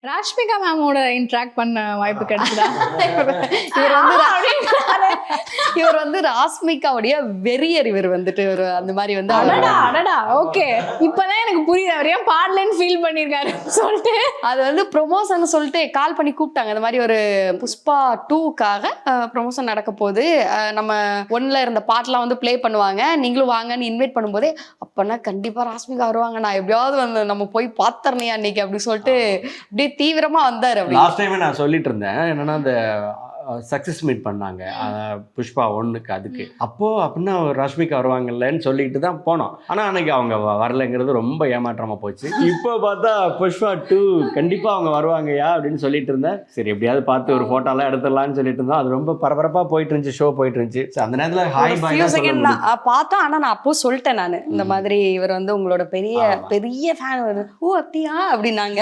Rashmika மேமோட interact பண்ண வாய்ப்பு கிடைச்சதா? இவர் வந்து ராஷ்மிகாவுடைய வெறியர். இவர் வந்துட்டு ஒரு அந்த மாதிரி வந்து அடடா ஓகே, இப்பதான் எனக்கு புரியுது அவர் ஏன் பாடலன்னு ஃபீல் பண்ணிருக்காரு சொல்லிட்டு. அது வந்து ப்ரொமோஷன் சொல்லிட்டு கால் பண்ணி கூப்பிட்டாங்க. அந்த மாதிரி ஒரு புஷ்பா 2க்காக ப்ரொமோஷன் நடக்க போகுது, நம்ம 1ல இருந்த பாட்டெல்லாம் வந்து ப்ளே பண்ணுவாங்க, நீங்களும் வாங்கன்னு இன்வைட் பண்ணும்போதே அப்பனா கண்டிப்பா ராஷ்மிகா வருவாங்க, நான் எப்படியாவது வந்து நம்ம போய் பாத்துறனையா அன்னைக்கு அப்படி சொல்லிட்டு அப்படியே தீவிரமா வந்தாரு. லாஸ்ட் டைமே நான் சொல்லிட்டு இருந்தேன் என்னன்னா, அந்த சக்ஸஸ் மீட் பண்ணாங்க புஷ்பா 1க்கு. அதுக்கு அப்படின்னா ராஷ்மிகா வருவாங்கல்லன்னு சொல்லிட்டு தான் போனோம். ஆனால் அன்னைக்கு அவங்க வரலைங்கிறது ரொம்ப ஏமாற்றமா போச்சு. இப்போ பார்த்தா புஷ்பா 2 கண்டிப்பாக அவங்க வருவாங்கயா அப்படின்னு சொல்லிட்டு இருந்தேன். சரி எப்படியாவது பார்த்து ஒரு ஃபோட்டோலாம் எடுத்துடலாம்னு சொல்லிட்டு இருந்தோம். அது ரொம்ப பரபரப்பாக போயிட்டு இருந்துச்சு, ஷோ போயிட்டு இருந்துச்சு. அந்த நேரத்தில் ஹாய் பாய் பார்த்தோம். ஆனால் நான் அப்போ சொல்லிட்டேன், நான் இந்த மாதிரி இவர் வந்து உங்களோட பெரிய பெரிய ஃபேன். ஓ அப்படியா அப்படின்னாங்க.